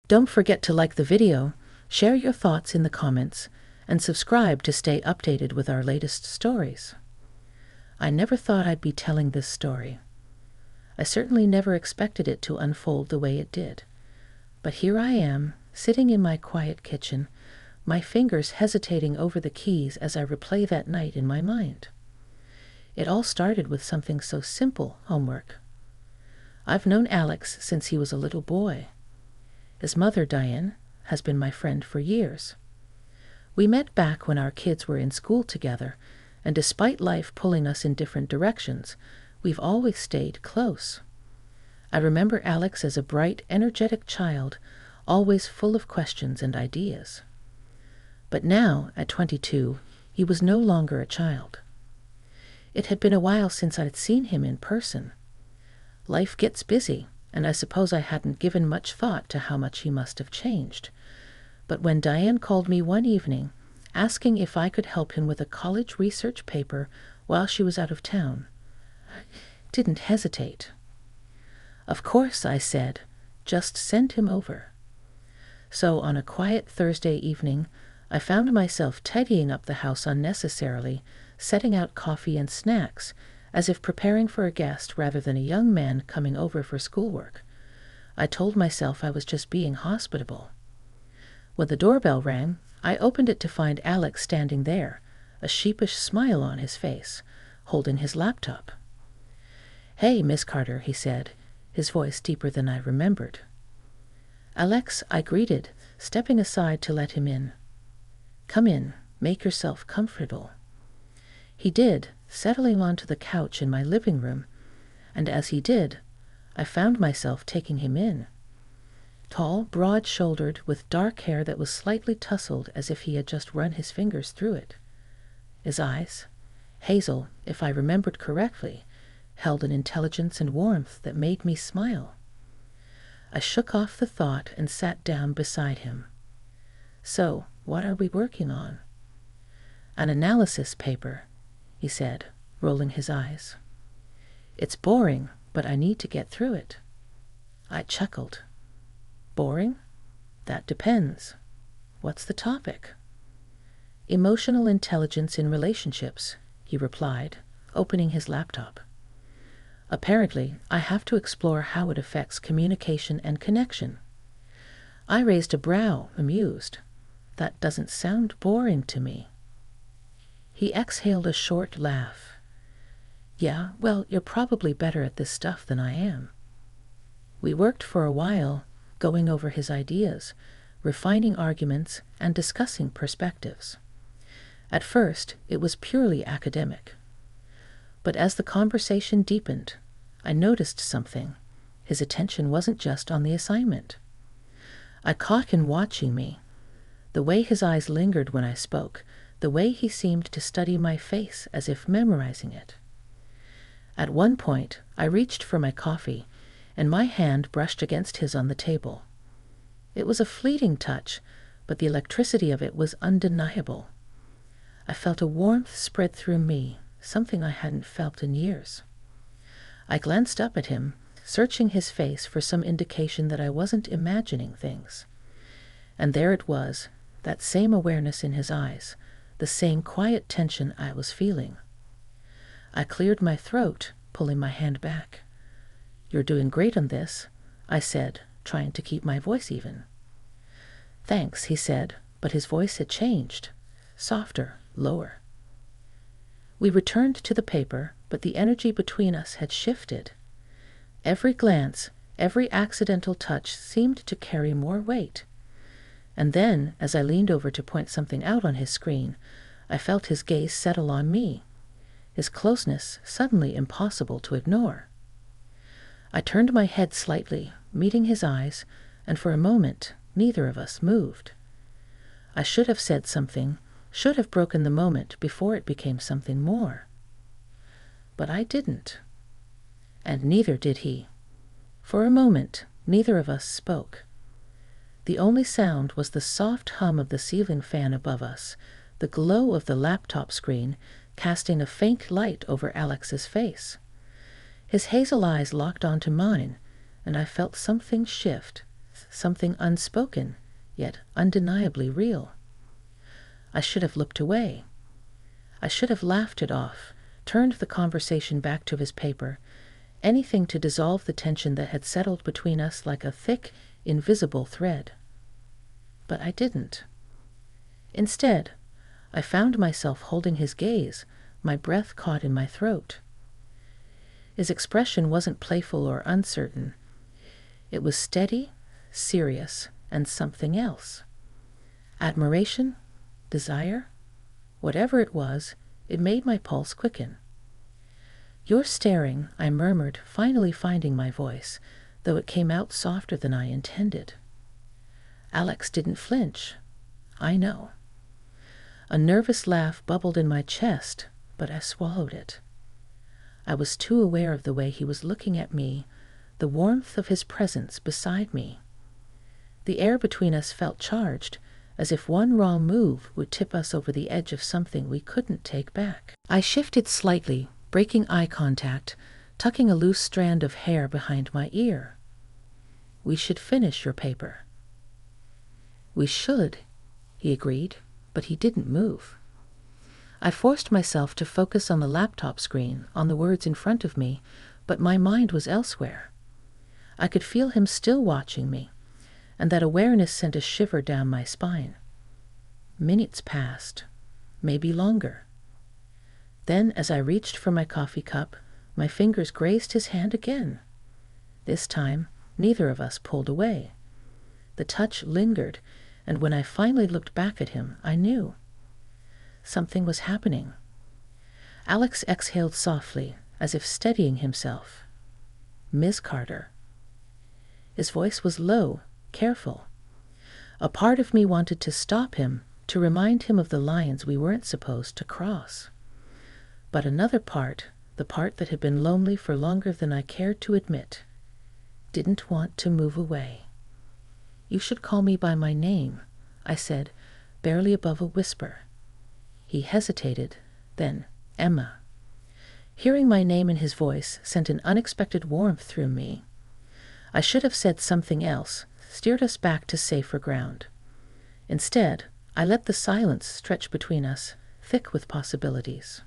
Don't forget to like the video, share your thoughts in the comments, and subscribe to stay updated with our latest stories. I never thought I'd be telling this story. I certainly never expected it to unfold the way it did. But here I am, sitting in my quiet kitchen, my fingers hesitating over the keys as I replay that night in my mind. It all started with something so simple, homework. I've known Alex since he was a little boy. His mother, Diane, has been my friend for years. We met back when our kids were in school together, and despite life pulling us in different directions, we've always stayed close. I remember Alex as a bright, energetic child, always full of questions and ideas. But now, at 22, he was no longer a child. It had been a while since I'd seen him in person. Life gets busy, and I suppose I hadn't given much thought to how much he must have changed. But when Diane called me one evening, asking if I could help him with a college research paper while she was out of town, I didn't hesitate. Of course, I said, just send him over. So on a quiet Thursday evening, I found myself tidying up the house unnecessarily, setting out coffee and snacks, as if preparing for a guest rather than a young man coming over for schoolwork. I told myself I was just being hospitable. When the doorbell rang, I opened it to find Alex standing there, a sheepish smile on his face, holding his laptop. "Hey, Miss Carter," he said, his voice deeper than I remembered. "Alex," I greeted, stepping aside to let him in. "Come in, make yourself comfortable." He did, settling onto the couch in my living room, and as he did, I found myself taking him in. Tall, broad-shouldered, with dark hair that was slightly tousled as if he had just run his fingers through it. His eyes, hazel, if I remembered correctly, held an intelligence and warmth that made me smile. I shook off the thought and sat down beside him. "So, what are we working on?" "An analysis paper," he said, rolling his eyes. "It's boring, but I need to get through it." I chuckled. "Boring? That depends. What's the topic?" "Emotional intelligence in relationships," he replied, opening his laptop. "Apparently, I have to explore how it affects communication and connection." I raised a brow, amused. That doesn't sound boring to me. He exhaled a short laugh. "Yeah, well, you're probably better at this stuff than I am." We worked for a while, going over his ideas, refining arguments, and discussing perspectives. At first, it was purely academic. But as the conversation deepened, I noticed something. His attention wasn't just on the assignment. I caught him watching me. The way his eyes lingered when I spoke, the way he seemed to study my face as if memorizing it. At one point, I reached for my coffee, and my hand brushed against his on the table. It was a fleeting touch, but the electricity of it was undeniable. I felt a warmth spread through me, something I hadn't felt in years. I glanced up at him, searching his face for some indication that I wasn't imagining things. And there it was, that same awareness in his eyes, the same quiet tension I was feeling. I cleared my throat, pulling my hand back. "You're doing great on this," I said, trying to keep my voice even. "Thanks," he said, but his voice had changed, softer, lower. We returned to the paper, but the energy between us had shifted. Every glance, every accidental touch seemed to carry more weight. And then, as I leaned over to point something out on his screen, I felt his gaze settle on me, his closeness suddenly impossible to ignore. I turned my head slightly, meeting his eyes, and for a moment, neither of us moved. I should have said something, should have broken the moment before it became something more. But I didn't. And neither did he. For a moment, neither of us spoke. The only sound was the soft hum of the ceiling fan above us, the glow of the laptop screen casting a faint light over Alex's face. His hazel eyes locked onto mine, and I felt something shift, something unspoken, yet undeniably real. I should have looked away. I should have laughed it off, turned the conversation back to his paper, anything to dissolve the tension that had settled between us like a thick, invisible thread. But I didn't. Instead, I found myself holding his gaze, my breath caught in my throat. His expression wasn't playful or uncertain. It was steady, serious, and something else. Admiration? Desire? Whatever it was, it made my pulse quicken. "You're staring," I murmured, finally finding my voice, though it came out softer than I intended. Alex didn't flinch. I know. A nervous laugh bubbled in my chest, but I swallowed it. I was too aware of the way he was looking at me, the warmth of his presence beside me. The air between us felt charged, as if one wrong move would tip us over the edge of something we couldn't take back. I shifted slightly, breaking eye contact, tucking a loose strand of hair behind my ear. "We should finish your paper." "We should," he agreed, but he didn't move. I forced myself to focus on the laptop screen, on the words in front of me, but my mind was elsewhere. I could feel him still watching me, and that awareness sent a shiver down my spine. Minutes passed, maybe longer. Then, as I reached for my coffee cup, my fingers grazed his hand again. This time, neither of us pulled away. The touch lingered, and when I finally looked back at him, I knew. Something was happening. Alex exhaled softly, as if steadying himself. "Miss Carter." His voice was low, careful. A part of me wanted to stop him, to remind him of the lines we weren't supposed to cross. But another part, the part that had been lonely for longer than I cared to admit, didn't want to move away. "You should call me by my name," I said, barely above a whisper. He hesitated, then, "Emma." Hearing my name in his voice sent an unexpected warmth through me. I should have said something else, steered us back to safer ground. Instead, I let the silence stretch between us, thick with possibilities.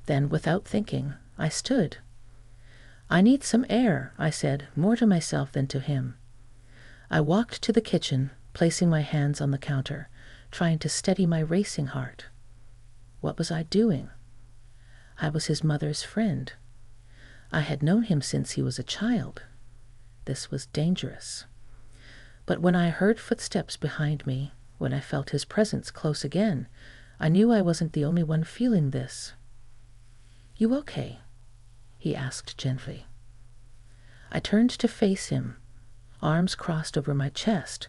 Then, without thinking, I stood. "I need some air," I said, more to myself than to him. I walked to the kitchen, placing my hands on the counter, trying to steady my racing heart. What was I doing? I was his mother's friend. I had known him since he was a child. This was dangerous. But when I heard footsteps behind me, when I felt his presence close again, I knew I wasn't the only one feeling this. "You okay?" he asked gently. I turned to face him, arms crossed over my chest,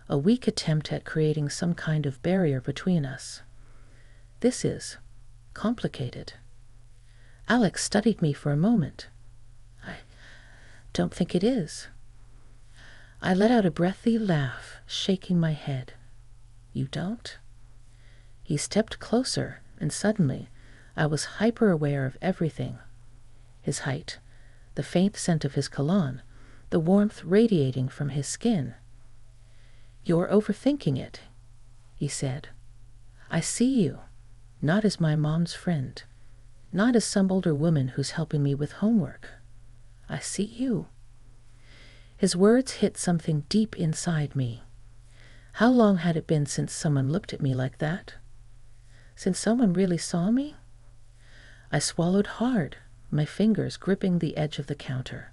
a weak attempt at creating some kind of barrier between us. "This is complicated." Alex studied me for a moment. "I don't think it is." I let out a breathy laugh, shaking my head. "You don't?" He stepped closer, and suddenly I was hyper-aware of everything. His height, the faint scent of his cologne, the warmth radiating from his skin. "You're overthinking it," he said. "I see you, not as my mom's friend, not as some older woman who's helping me with homework. I see you." His words hit something deep inside me. How long had it been since someone looked at me like that? Since someone really saw me? I swallowed hard, my fingers gripping the edge of the counter.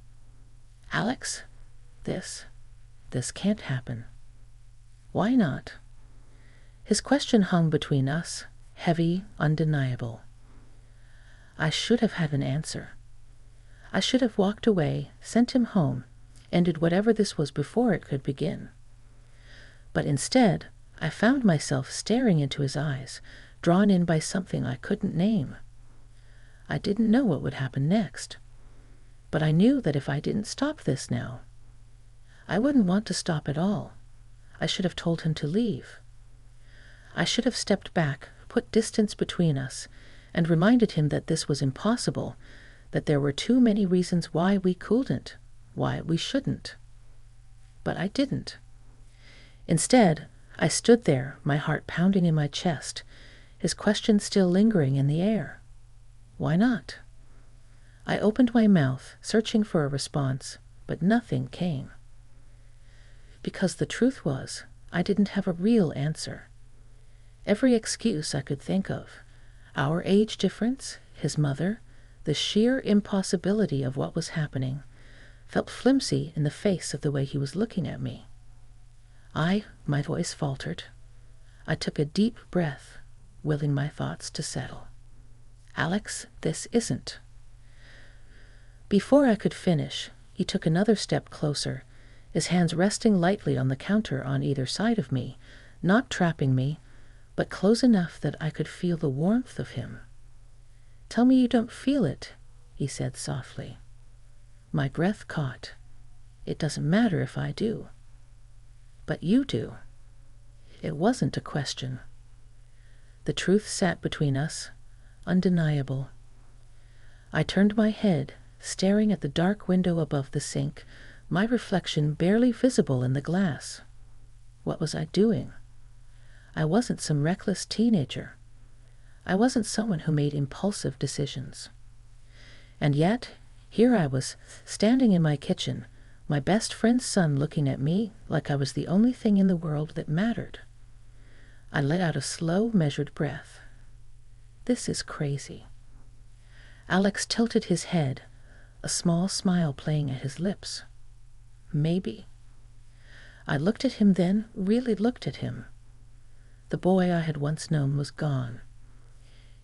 "Alex, this can't happen." "Why not?" His question hung between us, heavy, undeniable. I should have had an answer. I should have walked away, sent him home, ended whatever this was before it could begin. But instead, I found myself staring into his eyes, drawn in by something I couldn't name. I didn't know what would happen next, but I knew that if I didn't stop this now, I wouldn't want to stop at all. I should have told him to leave. I should have stepped back, put distance between us, and reminded him that this was impossible, that there were too many reasons why we couldn't, why we shouldn't. But I didn't. Instead, I stood there, my heart pounding in my chest, his question still lingering in the air. Why not? I opened my mouth, searching for a response, but nothing came. Because the truth was, I didn't have a real answer. Every excuse I could think of, our age difference, his mother, the sheer impossibility of what was happening, felt flimsy in the face of the way he was looking at me. My voice faltered. I took a deep breath, willing my thoughts to settle. Alex, this isn't. Before I could finish, he took another step closer, his hands resting lightly on the counter on either side of me, not trapping me, but close enough that I could feel the warmth of him. Tell me you don't feel it, he said softly. My breath caught. It doesn't matter if I do. But you do. It wasn't a question. The truth sat between us, undeniable. I turned my head, staring at the dark window above the sink, my reflection barely visible in the glass. What was I doing? I wasn't some reckless teenager. I wasn't someone who made impulsive decisions. And yet, here I was, standing in my kitchen, my best friend's son looking at me like I was the only thing in the world that mattered. I let out a slow, measured breath. This is crazy. Alex tilted his head, a small smile playing at his lips. Maybe. I looked at him then, really looked at him. The boy I had once known was gone.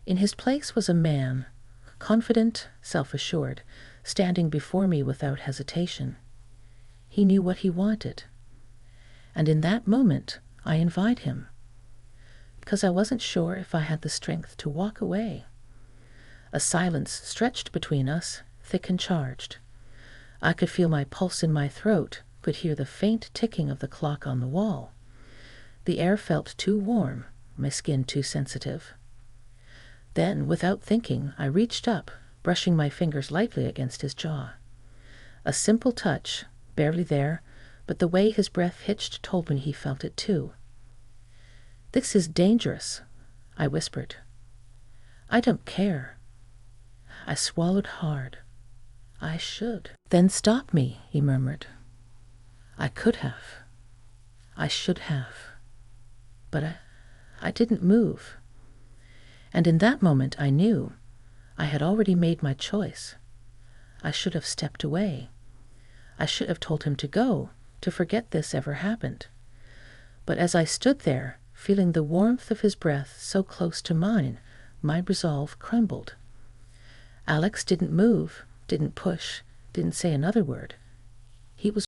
In his place was a man, confident, self-assured, standing before me without hesitation. He knew what he wanted. And in that moment, I invited him, because I wasn't sure if I had the strength to walk away. A silence stretched between us, thick and charged. I could feel my pulse in my throat, could hear the faint ticking of the clock on the wall. The air felt too warm, my skin too sensitive. Then, without thinking, I reached up, brushing my fingers lightly against his jaw. A simple touch, barely there, but the way his breath hitched told me he felt it too. "This is dangerous," I whispered. "I don't care." I swallowed hard. "I should." "Then stop me," he murmured. I could have. I should have. But I didn't move. And in that moment I knew I had already made my choice. I should have stepped away. I should have told him to go, to forget this ever happened. But as I stood there, feeling the warmth of his breath so close to mine, my resolve crumbled. Alex didn't move, didn't push, didn't say another word. He was